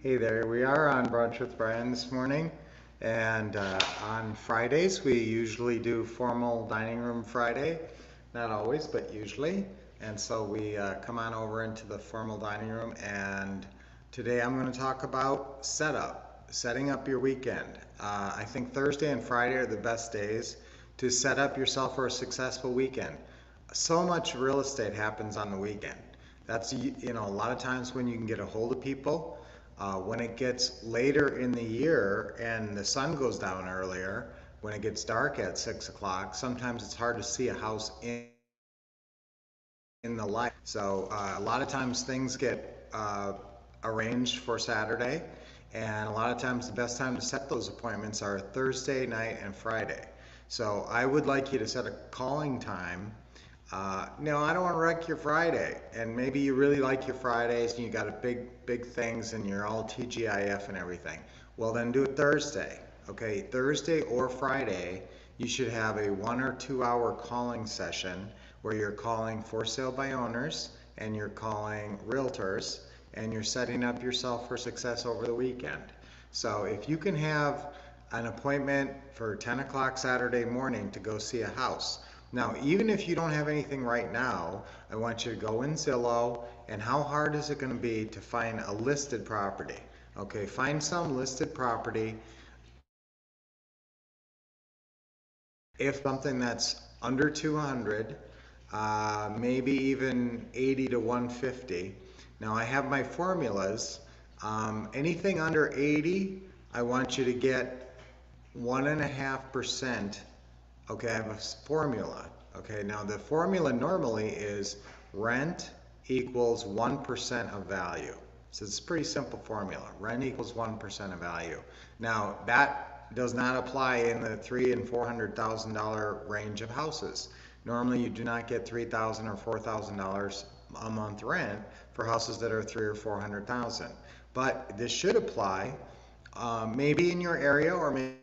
Hey there, we are on Brunch with Brian this morning, and on Fridays we usually do formal dining room Friday. Not always, but usually. And so we come on over into the formal dining room, and today I'm going to talk about setting up your weekend. I think Thursday and Friday are the best days to set up yourself for a successful weekend. So much real estate happens on the weekend. That's, a lot of times when you can get a hold of people. When it gets later in the year and the sun goes down earlier, when it gets dark at 6 o'clock, sometimes it's hard to see a house in the light. So a lot of times things get arranged for Saturday, and a lot of times the best time to set those appointments are Thursday night and Friday. So I would like you to set a calling time. No, I don't want to wreck your Friday, and maybe you really like your Fridays and you got a big things and you're all TGIF and everything. Well, then do it Thursday. Okay, Thursday or Friday, you should have a 1 or 2 hour calling session where you're calling for sale by owners and you're calling realtors and you're setting up yourself for success over the weekend. So if you can have an appointment for 10 o'clock Saturday morning to go see a house. Now, even if you don't have anything right now, I want you to go in Zillow, and how hard is it going to be to find a listed property? Okay, find some listed property. If something that's under 200, maybe even 80 to 150. Now I have my formulas. Anything under 80, I want you to get 1.5%. Okay, I have a formula. Okay, now the formula normally is rent equals 1% of value. So it's a pretty simple formula. Rent equals 1% of value. Now that does not apply in the $300,000 and $400,000 range of houses. Normally you do not get $3,000 or $4,000 a month rent for houses that are $300,000 or $400,000. But this should apply maybe in your area, or maybe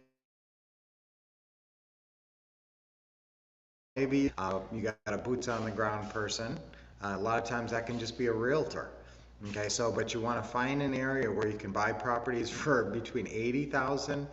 you got a boots on the ground person. A lot of times that can just be a realtor. Okay, so but you want to find an area where you can buy properties for between 80,000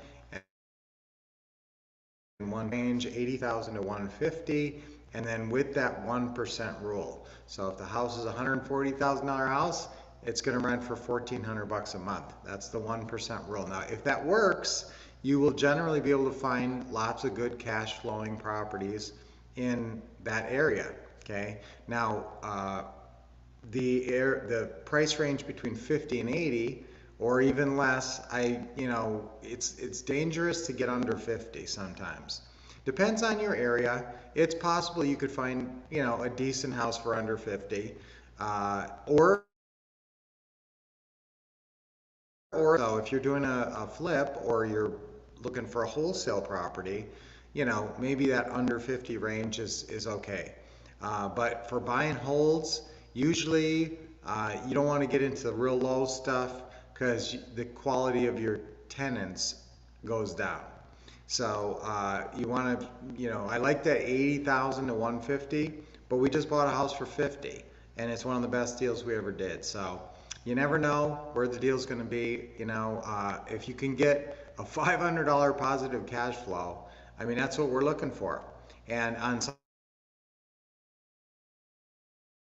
and one range, 80,000 to 150, and then with that 1% rule. So if the house is a $140,000 house, it's going to rent for $1,400 a month. That's the 1% rule. Now, if that works, you will generally be able to find lots of good cash flowing properties in that area. Okay, now the price range between 50 and 80 or even less, it's dangerous to get under 50 sometimes. Depends on your area. It's possible you could find a decent house for under 50, or so if you're doing a flip or you're looking for a wholesale property, maybe that under 50 range is okay. But for buy and holds, usually you don't want to get into the real low stuff because the quality of your tenants goes down. So you want to, I like that 80,000 to 150, but we just bought a house for 50, and it's one of the best deals we ever did. So you never know where the deal's going to be. If you can get a $500 positive cash flow, I mean, that's what we're looking for. And on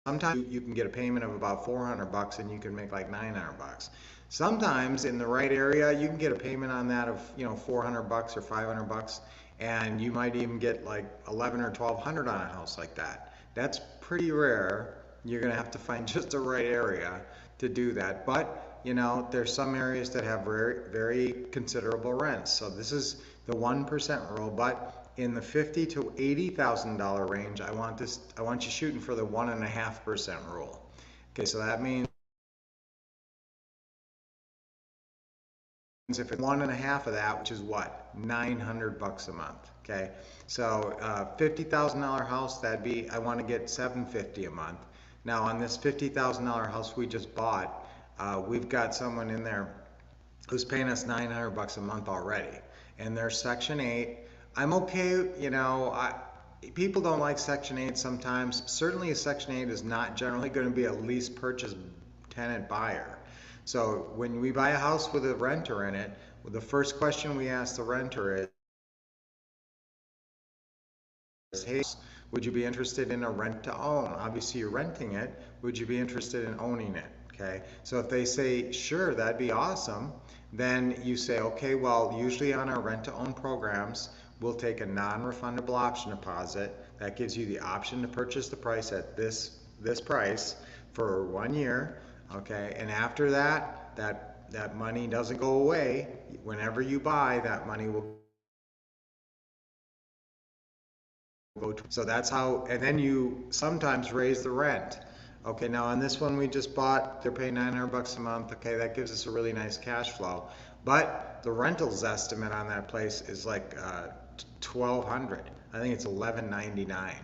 sometimes you can get a payment of about $400 and you can make like $900. Sometimes in the right area, you can get a payment on that of $400 or $500, and you might even get like $1,100 or $1,200 on a house like that. That's pretty rare. You're going to have to find just the right area to do that. But there's some areas that have very considerable rents. So this is the 1% rule. But in the $50,000 to $80,000 range, I want you shooting for the 1.5% rule. Okay, so that means if it's 1.5 of that, which is what, $900 a month. Okay, so $50,000 house, I want to get $750 a month. Now on this $50,000 house we just bought, we've got someone in there who's paying us $900 a month already, and they're Section 8. I'm okay, people don't like Section 8 sometimes. Certainly a Section 8 is not generally going to be a lease purchase tenant buyer. So when we buy a house with a renter in it, the first question we ask the renter is, hey, would you be interested in a rent to own? Obviously you're renting it. Would you be interested in owning it? Okay. So if they say, sure, that'd be awesome, then you say, okay, well, usually on our rent to own programs, we'll take a non-refundable option deposit. That gives you the option to purchase the price at this price for 1 year. Okay. And after that, that money doesn't go away. Whenever you buy, that money will go to. So that's how, and then you sometimes raise the rent. Okay, now on this one we just bought, they're paying $900 a month. Okay, that gives us a really nice cash flow. But the rentals estimate on that place is like 1,200. I think it's 1,199.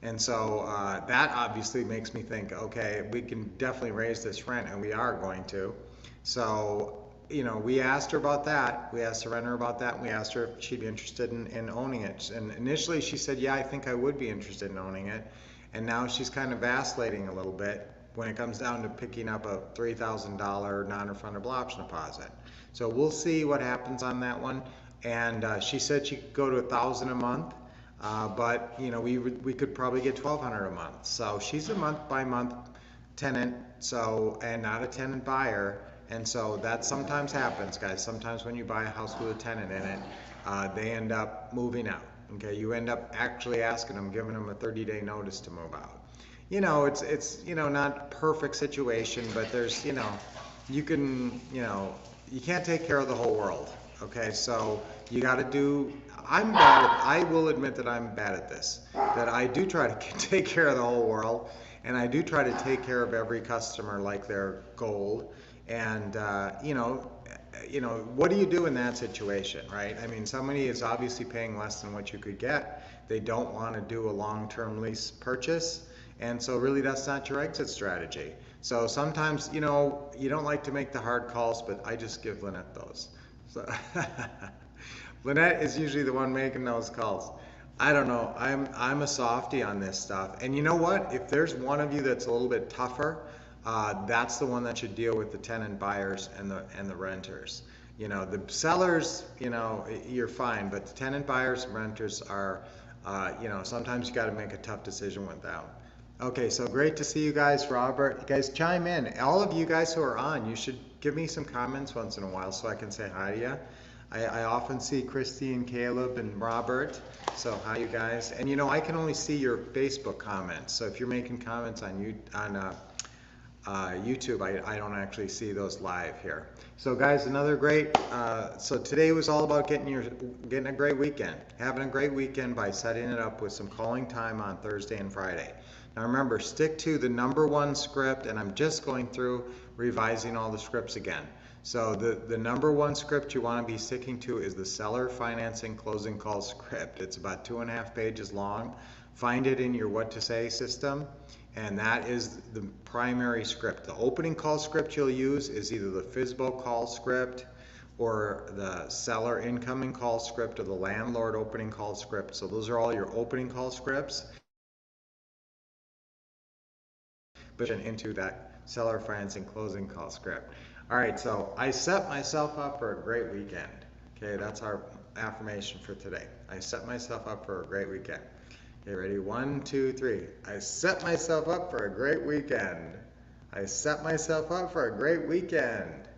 And so that obviously makes me think, okay, we can definitely raise this rent, and we are going to. So, you know, we asked her about that. We asked the renter about that, and we asked her if she'd be interested in owning it. And initially she said, yeah, I think I would be interested in owning it. And now she's kind of vacillating a little bit when it comes down to picking up a $3,000 non-refundable option deposit. So we'll see what happens on that one. And she said she could go to $1,000 a month. But you know, we could probably get $1,200 a month. So she's a month by month tenant, so, and not a tenant buyer. And so that sometimes happens, guys. Sometimes when you buy a house with a tenant in it, they end up moving out. Okay, you end up actually asking them, giving them a 30-day notice to move out. You know, it's you know, not perfect situation, but there's, you know, you can, you know, you can't take care of the whole world. Okay, so you got to do. I'm bad at, I will admit that I'm bad at this. That I do try to take care of the whole world, and I do try to take care of every customer like they're gold. And you know, what do you do in that situation, right? I mean, somebody is obviously paying less than what you could get. They don't want to do a long-term lease purchase, and so really that's not your exit strategy. So sometimes, you know, you don't like to make the hard calls, but I just give Lynette those. So Lynette is usually the one making those calls. I don't know. I'm a softie on this stuff. And you know what? If there's one of you that's a little bit tougher, that's the one that should deal with the tenant buyers and the renters. You know, the sellers, you know, you're fine, but the tenant buyers and renters are, you know, sometimes you got to make a tough decision with them. Okay, so great to see you guys, Robert. You guys chime in. All of you guys who are on, you should give me some comments once in a while so I can say hi to you. I often see Christy and Caleb and Robert, so hi you guys. And you know, I can only see your Facebook comments, so if you're making comments on YouTube, I don't actually see those live here. So guys, another great, so today was all about getting a great weekend, having a great weekend by setting it up with some calling time on Thursday and Friday. Now remember, stick to the #1 script, and I'm just going through revising all the scripts again. So the #1 script you want to be sticking to is the seller financing closing call script. It's about 2.5 pages long. Find it in your what to say system, and that is the primary script. The opening call script you'll use is either the FSBO call script or the seller incoming call script or the landlord opening call script. So those are all your opening call scripts. But into that seller financing closing call script. All right, so I set myself up for a great weekend. Okay, that's our affirmation for today. I set myself up for a great weekend. Okay, ready? 1, 2, 3. I set myself up for a great weekend. I set myself up for a great weekend.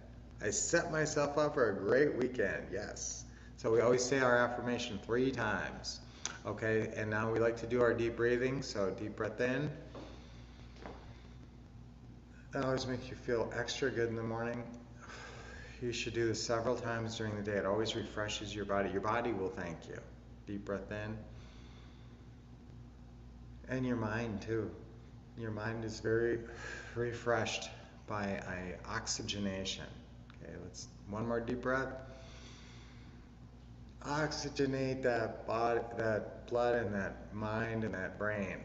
I set myself up for a great weekend. Yes. So we always say our affirmation 3 times. Okay, and now we like to do our deep breathing. So deep breath in. That always makes you feel extra good in the morning. You should do this several times during the day. It always refreshes your body. Your body will thank you. Deep breath in. And your mind too. Your mind is very refreshed by oxygenation. Okay, let's, one more deep breath. Oxygenate that body, that blood and that mind and that brain.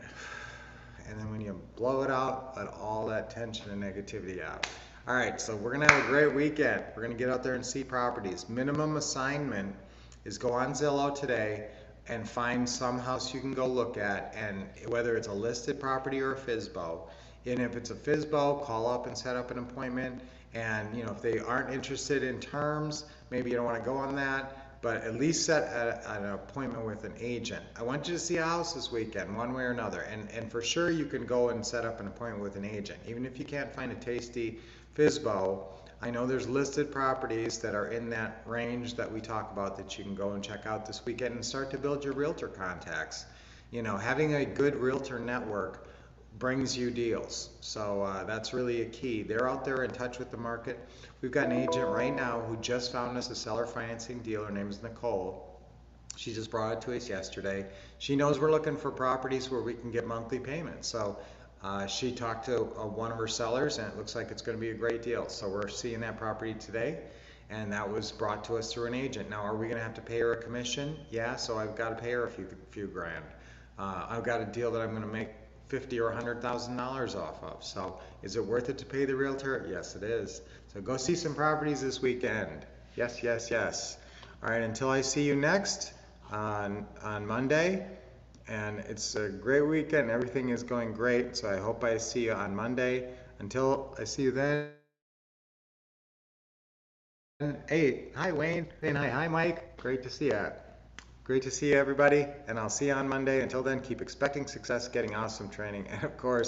And then when you blow it out, let all that tension and negativity out. All right, so we're gonna have a great weekend. We're gonna get out there and see properties. Minimum assignment is go on Zillow today and find some house you can go look at, and whether it's a listed property or a FSBO. And if it's a FSBO, call up and set up an appointment And if they aren't interested in terms, maybe you don't want to go on that, but at least set an appointment with an agent. I want you to see a house this weekend, one way or another, and for sure you can go and set up an appointment with an agent. Even if you can't find a tasty FSBO, I know there's listed properties that are in that range that we talk about that you can go and check out this weekend and start to build your realtor contacts. Having a good realtor network brings you deals. So that's really a key. They're out there in touch with the market. We've got an agent right now who just found us a seller financing deal. Her name is Nicole. She just brought it to us yesterday. She knows we're looking for properties where we can get monthly payments. So she talked to one of her sellers, and it looks like it's going to be a great deal. So we're seeing that property today, and that was brought to us through an agent. Now, are we going to have to pay her a commission? Yeah, so I've got to pay her a few grand. I've got a deal that I'm going to make $50,000 or $100,000 off of. So is it worth it to pay the realtor? Yes, it is. So go see some properties this weekend. Yes, yes, yes. All right, until I see you next on Monday, and it's a great weekend. Everything is going great, so I hope I see you on Monday. Until I see you then. Hey, hi Wayne. Hi Mike. Great to see you. Great to see you, everybody, and I'll see you on Monday. Until then, keep expecting success, getting awesome training, and of course,